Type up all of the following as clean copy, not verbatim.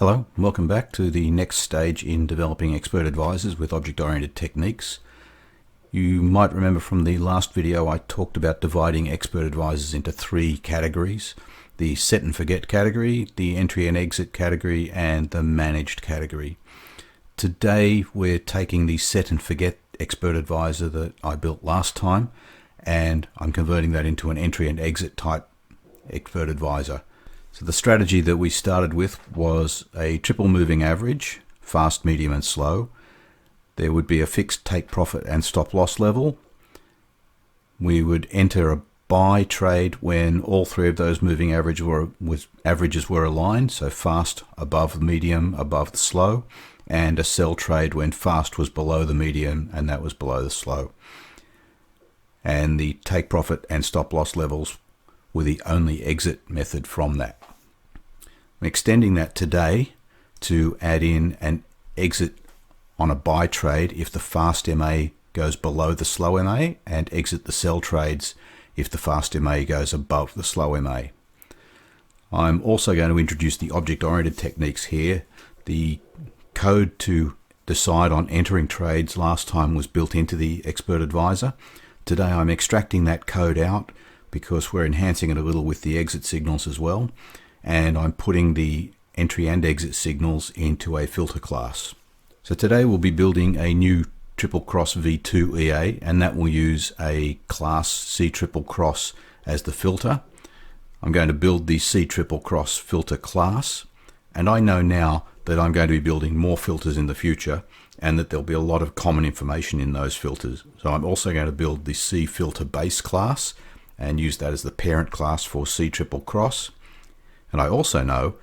Hello, and welcome back to the next stage in developing expert advisors with object-oriented techniques. You might remember from the last video I talked about dividing expert advisors into three categories: the set and forget category, the entry and exit category, and the managed category. Today we're taking the set and forget expert advisor that I built last time, and I'm converting that into an entry and exit type expert advisor. So the strategy that we started with was a triple moving average, fast, medium and slow. There would be a fixed take profit and stop loss level. We would enter a buy trade when all three of those moving averages were aligned, so fast above the medium, above the slow, and a sell trade when fast was below the medium and that was below the slow. And the take profit and stop loss levels were the only exit method from that. I'm extending that today to add in an exit on a buy trade if the fast MA goes below the slow MA, and exit the sell trades if the fast MA goes above the slow MA. I'm also going to introduce the object-oriented techniques here. The code to decide on entering trades last time was built into the expert advisor. Today I'm extracting that code out because we're enhancing it a little with the exit signals as well, and I'm putting the entry and exit signals into a filter class. So today we'll be building a new triple cross v2 EA, and that will use a class C triple cross as the filter. I'm going to build the C triple cross filter class, and I know now that I'm going to be building more filters in the future and that there'll be a lot of common information in those filters. So I'm also going to build the C filter base class and use that as the parent class for C triple cross. And I also know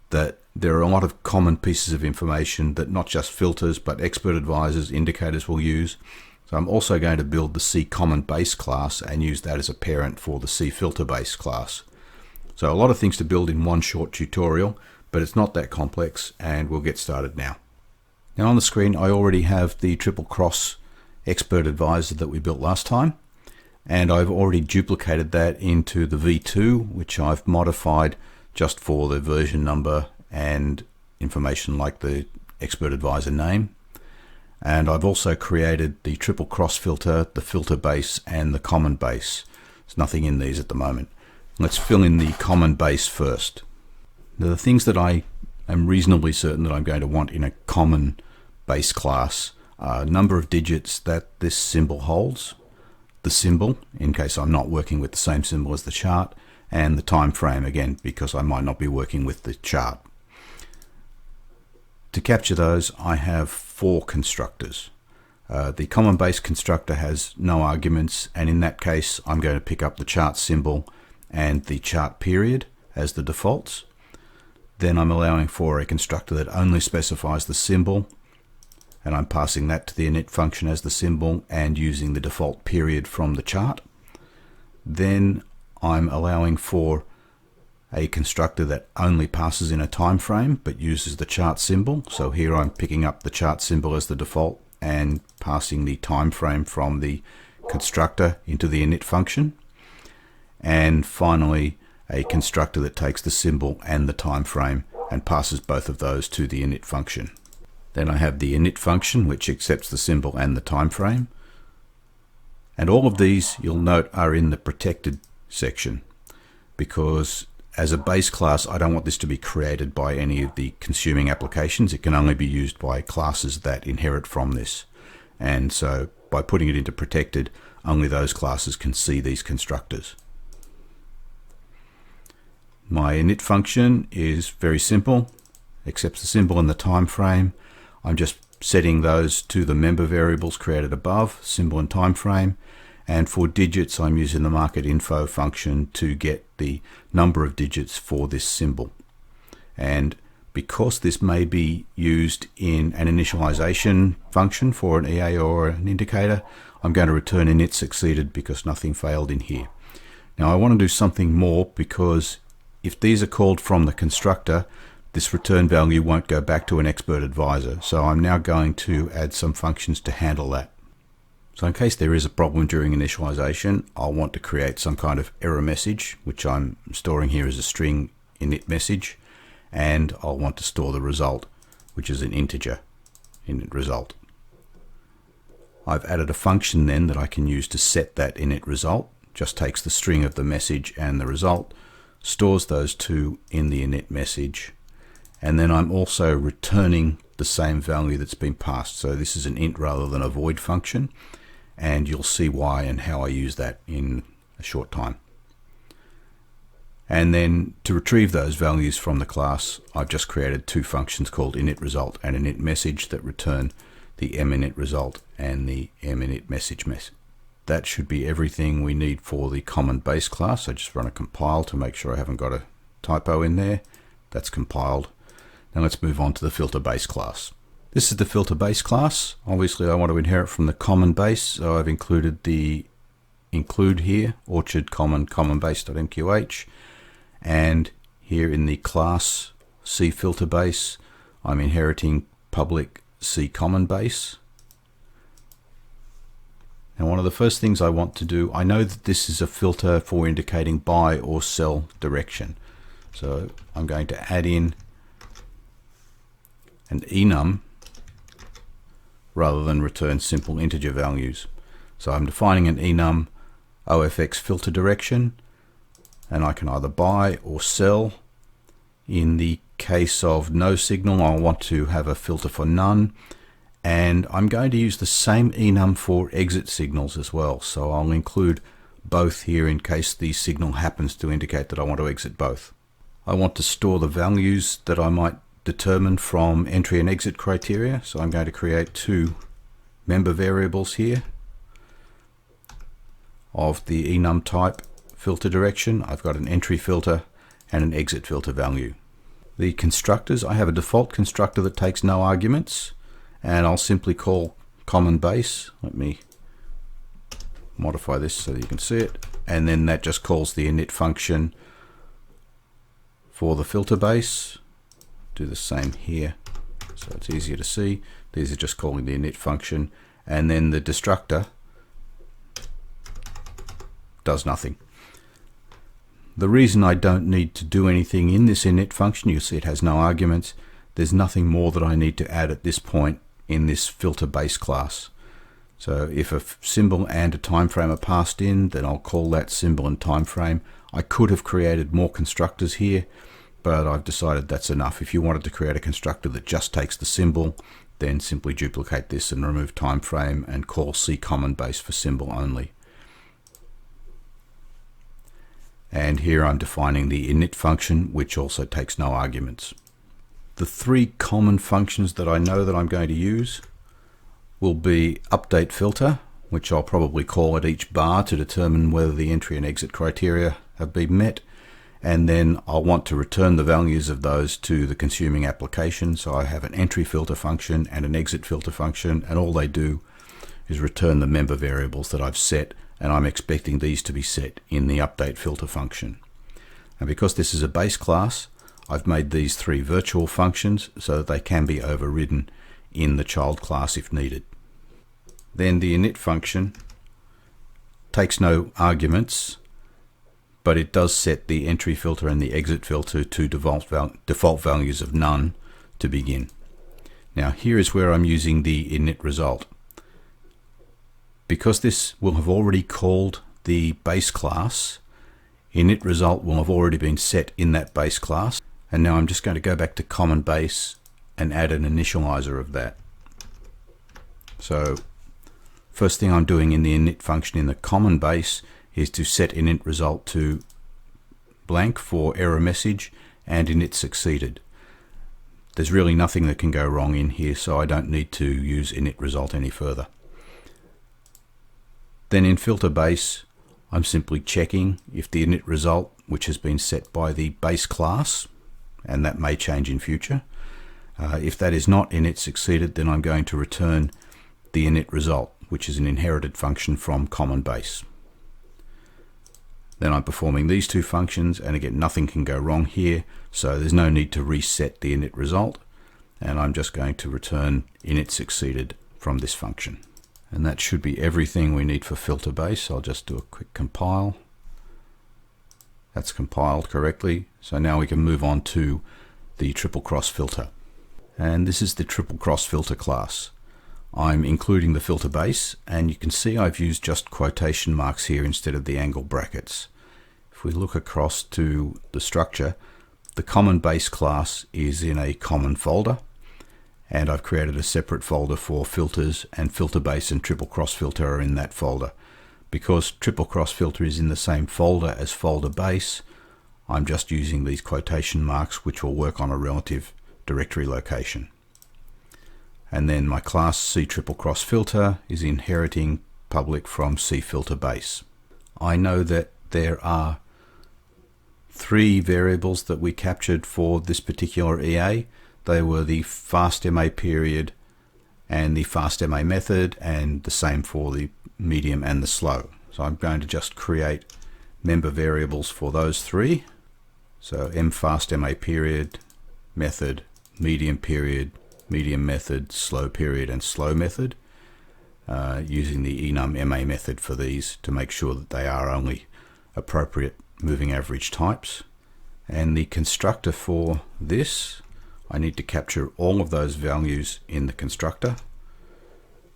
that there are a lot of common pieces of information that not just filters but expert advisors, indicators will use. So I'm also going to build the C common base class and use that as a parent for the C filter base class. So a lot of things to build in one short tutorial, but it's not that complex, and we'll get started now. Now on the screen I already have the triple cross expert advisor that we built last time, and I've already duplicated that into the V2, which I've modified just for the version number and information like the expert advisor name. And I've also created the triple cross filter, the filter base, and the common base. There's nothing in these at the moment. Let's fill in the common base first. Now, the things that I am reasonably certain that I'm going to want in a common base class are number of digits that this symbol holds, the symbol in case I'm not working with the same symbol as the chart, and the time frame, again because I might not be working with the chart. To capture those I have four constructors. The common base constructor has no arguments, and in that case I'm going to pick up the chart symbol and the chart period as the defaults. Then I'm allowing for a constructor that only specifies the symbol, and I'm passing that to the init function as the symbol and using the default period from the chart. Then I'm allowing for a constructor that only passes in a time frame but uses the chart symbol. So here I'm picking up the chart symbol as the default and passing the time frame from the constructor into the init function. And finally a constructor that takes the symbol and the time frame and passes both of those to the init function. Then I have the init function, which accepts the symbol and the time frame. And all of these, you'll note, are in the protected section, because as a base class I don't want this to be created by any of the consuming applications. It can only be used by classes that inherit from this, and so by putting it into protected, only those classes can see these constructors. My init function is very simple, accepts the symbol and the time frame. I'm just setting those to the member variables created above, symbol and time frame. And for digits I'm using the market info function to get the number of digits for this symbol. And because this may be used in an initialization function for an EA or an indicator, I'm going to return init succeeded because nothing failed in here. Now I want to do something more, because if these are called from the constructor, this return value won't go back to an expert advisor. So I'm now going to add some functions to handle that. So in case there is a problem during initialization, I'll want to create some kind of error message, which I'm storing here as a string init message, and I'll want to store the result, which is an integer init result. I've added a function then that I can use to set that init result. Just takes the string of the message and the result, stores those two in the init message, and then I'm also returning the same value that's been passed. So this is an int rather than a void function, and you'll see why and how I use that in a short time. And then to retrieve those values from the class, I've just created two functions called init result and init message that return the minit result and the minit message. That should be everything we need for the common base class. I just run a compile to make sure I haven't got a typo in there. That's compiled. Now let's move on to the filter base class. This is the filter base class. Obviously I want to inherit from the common base, so I've included the include here, orchard common base.mqh, and here in the class C filter base I'm inheriting public C common base. Now one of the first things I want to do, I know that this is a filter for indicating buy or sell direction. So I'm going to add in an enum rather than return simple integer values. So I'm defining an enum OFX filter direction, and I can either buy or sell. In the case of no signal, I want to have a filter for none. And I'm going to use the same enum for exit signals as well. So I'll include both here in case the signal happens to indicate that I want to exit both. I want to store the values that I might determine from entry and exit criteria. So I'm going to create two member variables here of the enum type filter direction. I've got an entry filter and an exit filter value. The constructors, I have a default constructor that takes no arguments, and I'll simply call common base. Let me modify this so that you can see it, and then that just calls the init function for the filter base. Do the same here so it's easier to see. These are just calling the init function, and then the destructor does nothing. The reason I don't need to do anything in this init function, you see it has no arguments. There's nothing more that I need to add at this point in this filter base class. So if a symbol and a time frame are passed in, then I'll call that symbol and time frame. I could have created more constructors here, but I've decided that's enough. If you wanted to create a constructor that just takes the symbol, then simply duplicate this and remove time frame and call C common base for symbol only. And here I'm defining the init function, which also takes no arguments. The three common functions that I know that I'm going to use will be update filter, which I'll probably call at each bar to determine whether the entry and exit criteria have been met. And then I'll want to return the values of those to the consuming application. So I have an entry filter function and an exit filter function, and all they do is return the member variables that I've set, and I'm expecting these to be set in the update filter function. And because this is a base class, I've made these three virtual functions so that they can be overridden in the child class if needed. Then the init function takes no arguments, but it does set the entry filter and the exit filter to default values of none to begin. Now here is where I'm using the init result. Because this will have already called the base class, init result will have already been set in that base class. And now I'm just going to go back to common base and add an initializer of that. So first thing I'm doing in the init function in the common base is to set init result to blank for error message and init succeeded. There's really nothing that can go wrong in here, so I don't need to use init result any further. Then in filter base, I'm simply checking if the init result, which has been set by the base class, and that may change in future, if that is not init succeeded, then I'm going to return the init result, which is an inherited function from common base. Then I'm performing these two functions, and again nothing can go wrong here, so there's no need to reset the init result, and I'm just going to return init succeeded from this function. And that should be everything we need for filter base. I'll just do a quick compile. That's compiled correctly. So now we can move on to the triple cross filter. And this is the triple cross filter class. I'm including the filter base, and you can see I've used just quotation marks here instead of the angle brackets. If we look across to the structure, the common base class is in a common folder, and I've created a separate folder for filters, and filter base and triple cross filter are in that folder. Because triple cross filter is in the same folder as folder base, I'm just using these quotation marks, which will work on a relative directory location. And then my class C triple cross filter is inheriting public from C filter base. I know that there are 3 variables that we captured for this particular EA. They were the fast MA period and the fast MA method, and the same for the medium and the slow. So I'm going to just create member variables for those 3. So mfast MA period, method, medium period, medium method, slow period, and slow method, using the enum MA method for these to make sure that they are only appropriate moving average types. And the constructor for this, I need to capture all of those values in the constructor.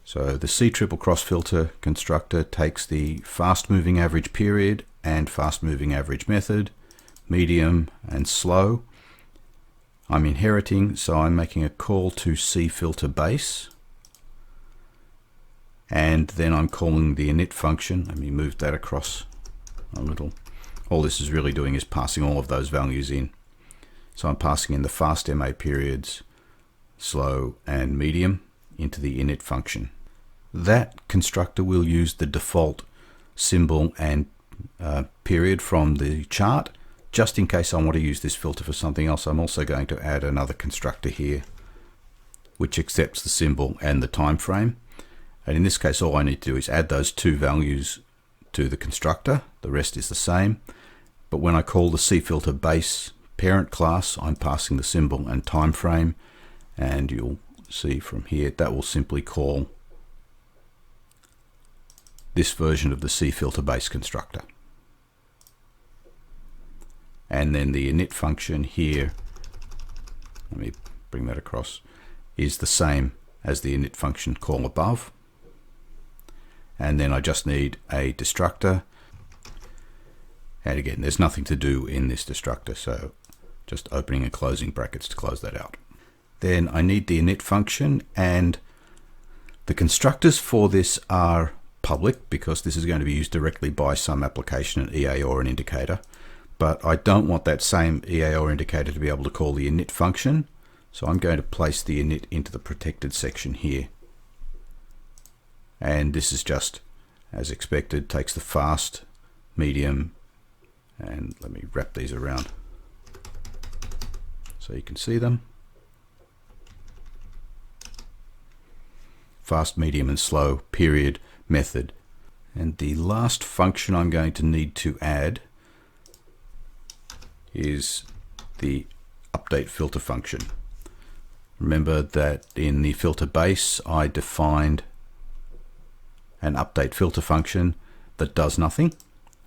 So the C triple cross filter constructor takes the fast moving average period and fast moving average method, medium and slow. I'm inheriting, so I'm making a call to C filter base, and then I'm calling the init function. Let me move that across a little. All this is really doing is passing all of those values in. So I'm passing in the fast MA periods, slow and medium into the init function. That constructor will use the default symbol and period from the chart. Just in case I want to use this filter for something else, I'm also going to add another constructor here which accepts the symbol and the time frame. And in this case, all I need to do is add those 2 values to the constructor. The rest is the same. But when I call the CFilter base parent class, I'm passing the symbol and time frame, and you'll see from here that will simply call this version of the CFilter base constructor. And then the init function here, let me bring that across, is the same as the init function call above. And then I just need a destructor. And again, there's nothing to do in this destructor, so just opening and closing brackets to close that out. Then I need the init function, and the constructors for this are public because this is going to be used directly by some application, an EA or an indicator. But I don't want that same EA or indicator to be able to call the init function, so I'm going to place the init into the protected section here. And this is just, as expected, takes the fast, medium, and let me wrap these around so you can see them. Fast, medium, and slow, period, method. And the last function I'm going to need to add is the update filter function. Remember that in the filter base I defined an update filter function that does nothing,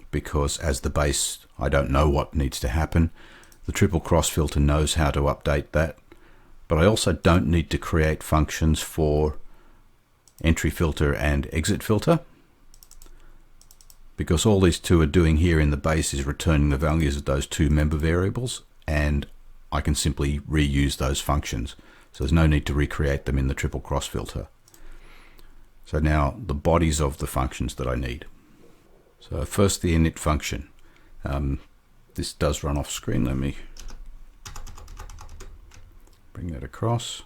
because as the base I don't know what needs to happen. The triple cross filter knows how to update that, but I also don't need to create functions for entry filter and exit filter, because all these 2 are doing here in the base is returning the values of those 2 member variables, and I can simply reuse those functions. So there's no need to recreate them in the triple cross filter. So now the bodies of the functions that I need. So first the init function. This does run off screen. Let me bring that across.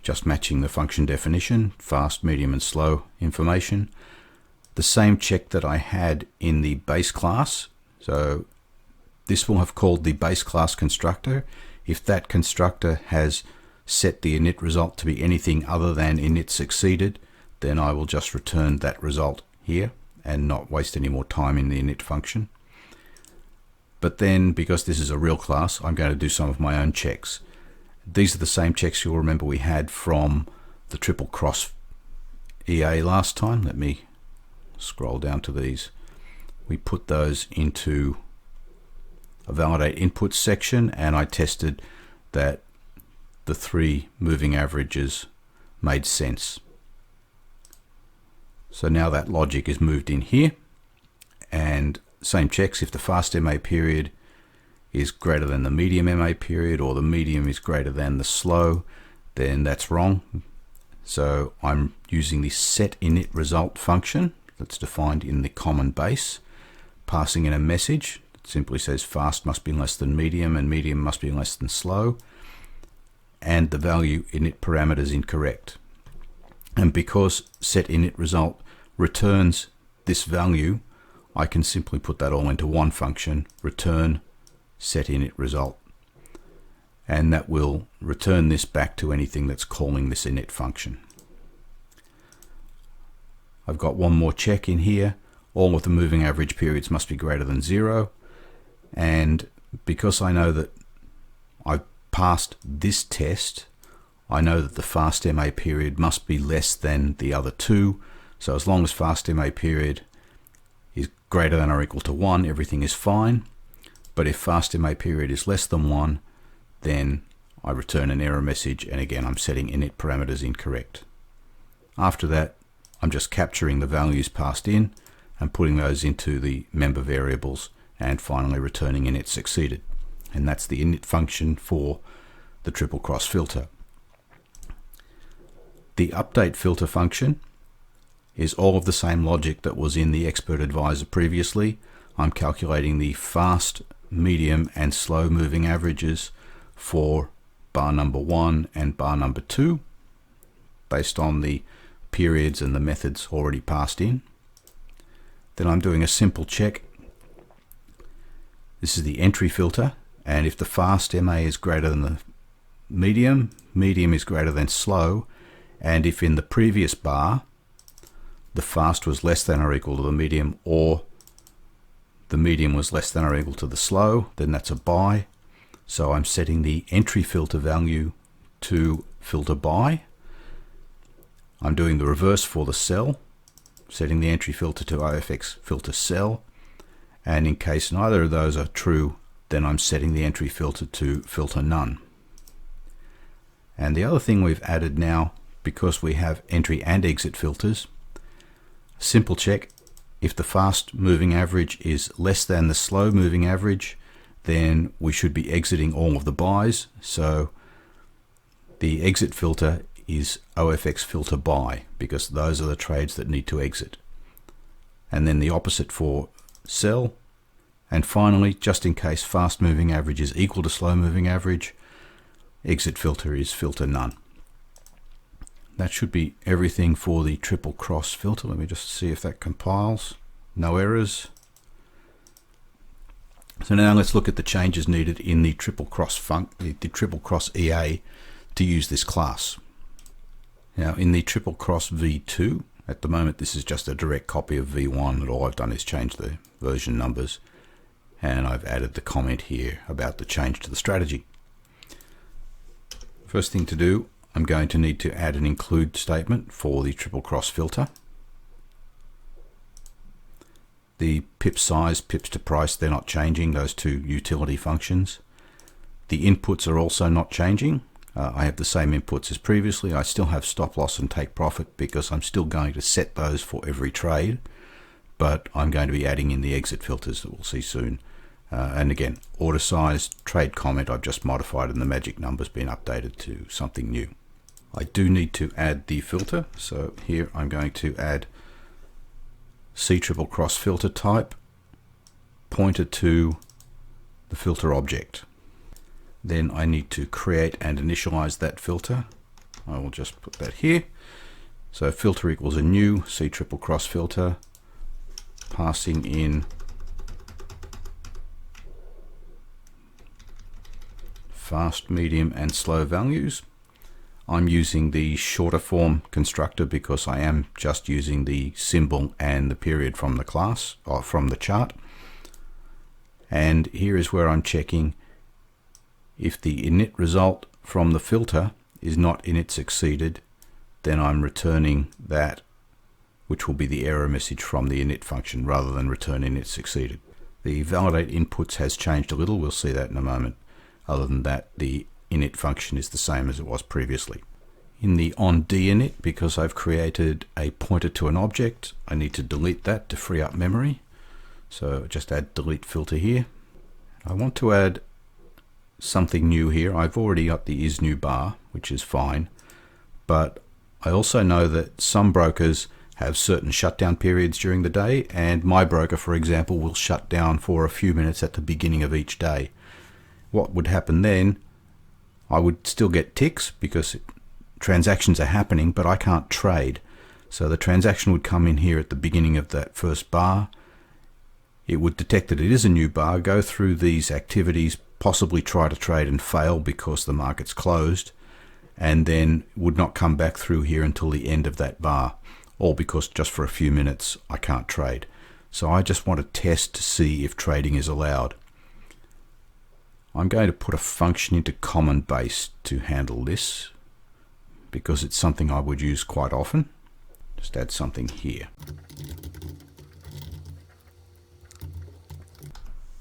Just matching the function definition, fast, medium, and slow information. The same check that I had in the base class. So this will have called the base class constructor. If that constructor has set the init result to be anything other than init succeeded, then I will just return that result here and not waste any more time in the init function. But then, because this is a real class, I'm going to do some of my own checks. These are the same checks you'll remember we had from the triple cross EA last time. Let me scroll down to these. We put those into a validate inputs section, and I tested that the 3 moving averages made sense. So now that logic is moved in here, and same checks. If the fast MA period is greater than the medium MA period, or the medium is greater than the slow, then that's wrong. So I'm using the set init result function that's defined in the common base, passing in a message that simply says fast must be less than medium and medium must be less than slow, and the value init parameter is incorrect. And because set init result returns this value, I can simply put that all into one function, return set init result, and that will return this back to anything that's calling this init function. I've got one more check in here. All of the moving average periods must be greater than 0, and because I know that I've passed this test, I know that the fast MA period must be less than the other 2. So as long as fast MA period is greater than or equal to 1, everything is fine. But if fast MA period is less than 1, then I return an error message, and again I'm setting init parameters incorrect. After that, I'm just capturing the values passed in and putting those into the member variables, and finally returning init succeeded. And that's the init function for the triple cross filter. The update filter function is all of the same logic that was in the expert advisor previously. I'm calculating the fast, medium and slow moving averages for bar number 1 and bar number 2 based on the periods and the methods already passed in. Then I'm doing a simple check. This is the entry filter, and if the fast MA is greater than the medium, medium is greater than slow, and if in the previous bar the fast was less than or equal to the medium, or the medium was less than or equal to the slow, then that's a buy. So I'm setting the entry filter value to filter buy. I'm doing the reverse for the sell, setting the entry filter to OFX filter sell, and in case neither of those are true, then I'm setting the entry filter to filter none. And the other thing we've added now, because we have entry and exit filters, simple check. If the fast moving average is less than the slow moving average, then we should be exiting all of the buys. So the exit filter is OFX filter buy, because those are the trades that need to exit. And then the opposite for sell. And finally, just in case fast moving average is equal to slow moving average, exit filter is filter none. That should be everything for the triple cross filter. Let me just see if that compiles. No errors. So now let's look at the changes needed in the triple cross EA to use this class. Now in the triple cross V2, at the moment this is just a direct copy of V1, and all I've done is change the version numbers, and I've added the comment here about the change to the strategy. First thing to do, I'm going to need to add an include statement for the triple cross filter. The pip size, pips to price, they're not changing, those two utility functions. The inputs are also not changing. I have the same inputs as previously. I still have stop loss and take profit because I'm still going to set those for every trade, but I'm going to be adding in the exit filters that we'll see soon. And again, order size, trade comment, I've just modified, and the magic number's been updated to something new. I do need to add the filter, so here I'm going to add C triple cross filter type pointer to the filter object. Then I need to create and initialize that filter. I will just put that here. So filter equals a new C triple cross filter, passing in fast, medium and slow values. I'm using the shorter form constructor because I am just using the symbol and the period from the class, or from the chart. And here is where I'm checking if the init result from the filter is not init succeeded, then I'm returning that, which will be the error message from the init function, rather than return init succeeded. The validate inputs has changed a little. We'll see that in a moment. Other than that, the init function is the same as it was previously. In the onDinit, because I've created a pointer to an object, I need to delete that to free up memory. So just add delete filter here. I want to add something new here. I've already got the isNewBar, which is fine, but I also know that some brokers have certain shutdown periods during the day, and my broker, for example, will shut down for a few minutes at the beginning of each day. What would happen then, I would still get ticks because transactions are happening, but I can't trade. So the transaction would come in here at the beginning of that first bar. It would detect that it is a new bar, go through these activities, possibly try to trade and fail because the market's closed, and then would not come back through here until the end of that bar, all because just for a few minutes I can't trade. So I just want to test to see if trading is allowed. I'm going to put a function into common base to handle this because it's something I would use quite often. Just add something here.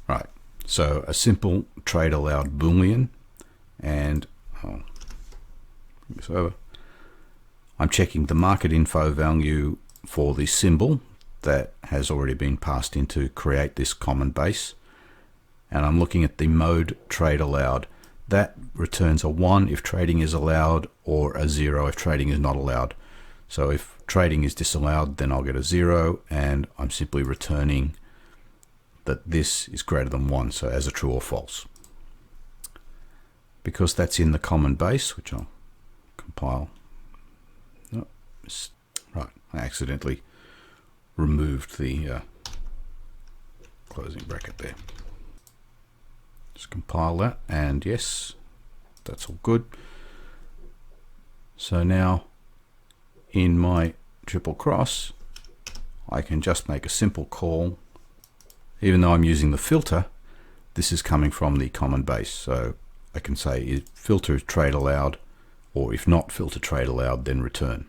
Right, so a simple trade allowed boolean, and I'll bring this over. I'm checking the market info value for the symbol that has already been passed in to create this common base, and I'm looking at the mode trade allowed. That returns a 1 if trading is allowed, or a 0 if trading is not allowed. So if trading is disallowed, then I'll get a 0, and I'm simply returning that this is greater than 1, so as a true or false. Because that's in the common base, which I'll compile. Right, I accidentally removed the closing bracket there. Just compile that, and yes, that's all good. So now in my triple cross, I can just make a simple call. Even though I'm using the filter, this is coming from the common base. So I can say if filter trade allowed, or if not filter trade allowed, then return.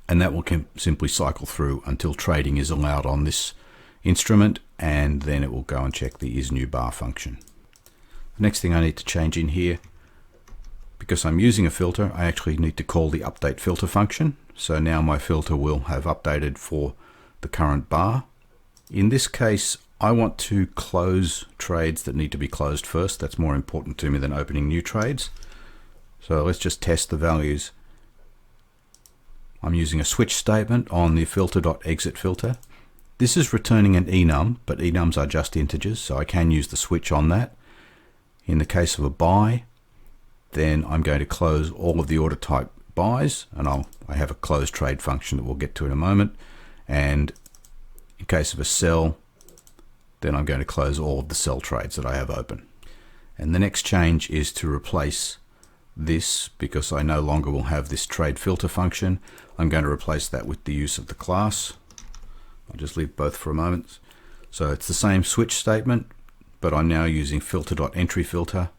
And that will simply cycle through until trading is allowed on this instrument, and then it will go and check the isNewBar function. The next thing I need to change in here, because I'm using a filter, I actually need to call the update filter function. So now my filter will have updated for the current bar. In this case, I want to close trades that need to be closed first. That's more important to me than opening new trades. So let's just test the values. I'm using a switch statement on the filter.exit filter. This is returning an enum, but enums are just integers, so I can use the switch on that. In the case of a buy, then I'm going to close all of the order type buys, and I have a close trade function that we'll get to in a moment. And in case of a sell, then I'm going to close all of the sell trades that I have open. And the next change is to replace this, because I no longer will have this trade filter function. I'm going to replace that with the use of the class. I'll just leave both for a moment. So it's the same switch statement, but I'm now using filter.entryFilter.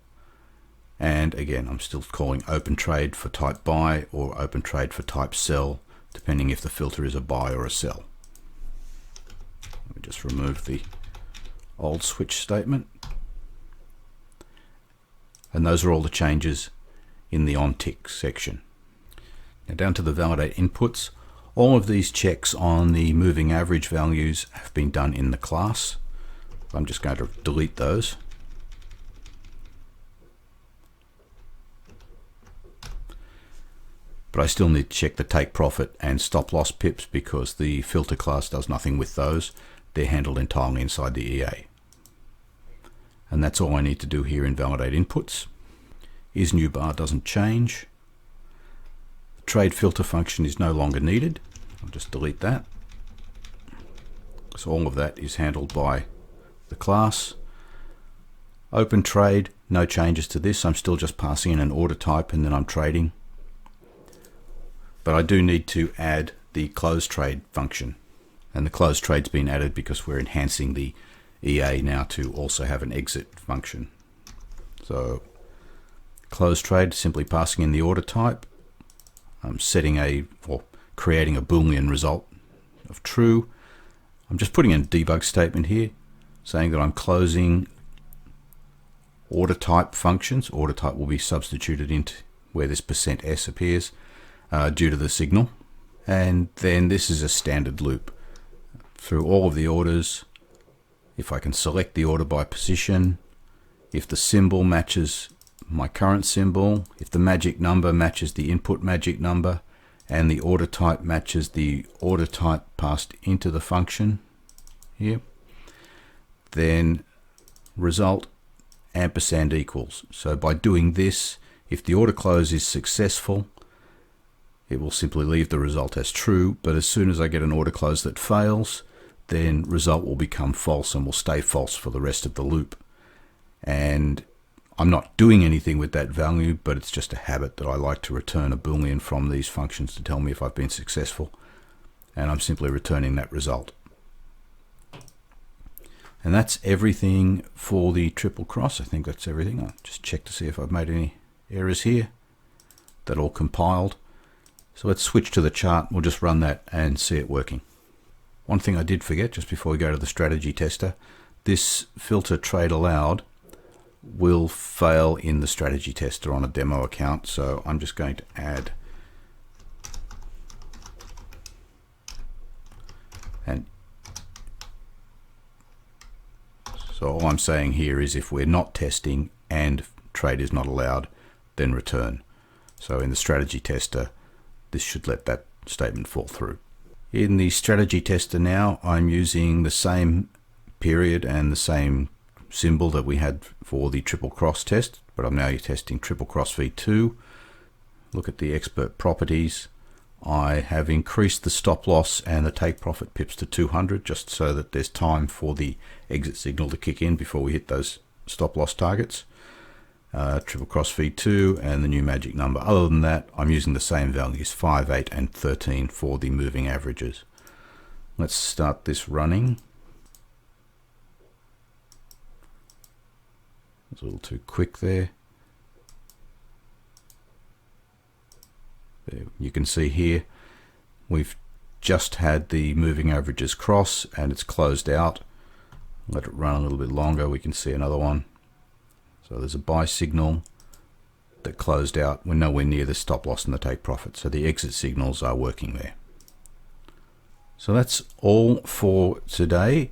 And again, I'm still calling open trade for type buy or open trade for type sell, depending if the filter is a buy or a sell. Let me just remove the old switch statement. And those are all the changes in the onTick section. Now down to the validate inputs. All of these checks on the moving average values have been done in the class. I'm just going to delete those. But I still need to check the take profit and stop loss pips because the filter class does nothing with those. They're handled entirely inside the EA. And that's all I need to do here in validate inputs. isNewBar doesn't change. The trade filter function is no longer needed. I'll just delete that. So all of that is handled by the class. Open trade, no changes to this. I'm still just passing in an order type and then I'm trading. But I do need to add the close trade function. And the close trade's been added because we're enhancing the EA now to also have an exit function. So close trade, simply passing in the order type. I'm creating a Boolean result of true. I'm just putting in a debug statement here. saying that I'm closing order type functions. Order type will be substituted into where this %s appears due to the signal. And then this is a standard loop through all of the orders. If I can select the order by position, if the symbol matches my current symbol, if the magic number matches the input magic number, and the order type matches the order type passed into the function here, then result ampersand equals. So by doing this, if the order close is successful, it will simply leave the result as true, but as soon as I get an order close that fails, then result will become false and will stay false for the rest of the loop. And I'm not doing anything with that value, but it's just a habit that I like to return a Boolean from these functions to tell me if I've been successful, and I'm simply returning that result. And that's everything for the triple cross. I think that's everything. I'll just check to see if I've made any errors here. That all compiled. So let's switch to the chart. We'll just run that and see it working. One thing I did forget just before we go to the strategy tester, this filter trade allowed will fail in the strategy tester on a demo account. So I'm just going to add an. So all I'm saying here is if we're not testing and trade is not allowed, then return. So in the strategy tester, this should let that statement fall through. In the strategy tester now, I'm using the same period and the same symbol that we had for the triple cross test, but I'm now testing triple cross v2. Look at the expert properties. I have increased the stop loss and the take profit pips to 200 just so that there's time for the exit signal to kick in before we hit those stop loss targets. Triple cross v2 and the new magic number. Other than that, I'm using the same values, 5, 8 and 13 for the moving averages. Let's start this running. It's a little too quick there. You can see here we've just had the moving averages cross and it's closed out. Let it run a little bit longer. We can see another one. So there's a buy signal that closed out. We're nowhere near the stop loss and the take profit, so the exit signals are working there. So that's all for today.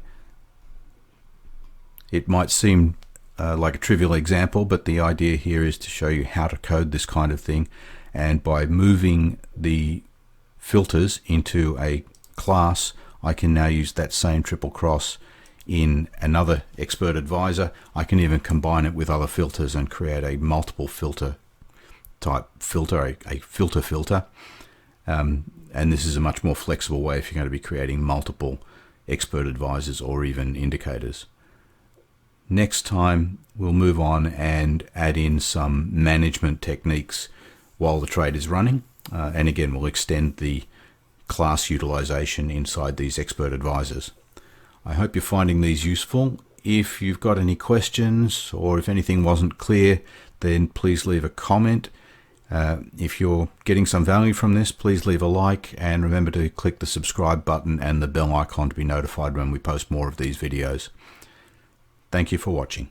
It might seem like a trivial example, but the idea here is to show you how to code this kind of thing. And by moving the filters into a class, I can now use that same triple cross in another expert advisor. I can even combine it with other filters and create a multiple filter type filter, a filter filter. And this is a much more flexible way if you're going to be creating multiple expert advisors or even indicators. Next time we'll move on and add in some management techniques while the trade is running, and again we'll extend the class utilization inside these expert advisors. I hope you're finding these useful. If you've got any questions or if anything wasn't clear, then please leave a comment. If you're getting some value from this, please leave a like and remember to click the subscribe button and the bell icon to be notified when we post more of these videos. Thank you for watching.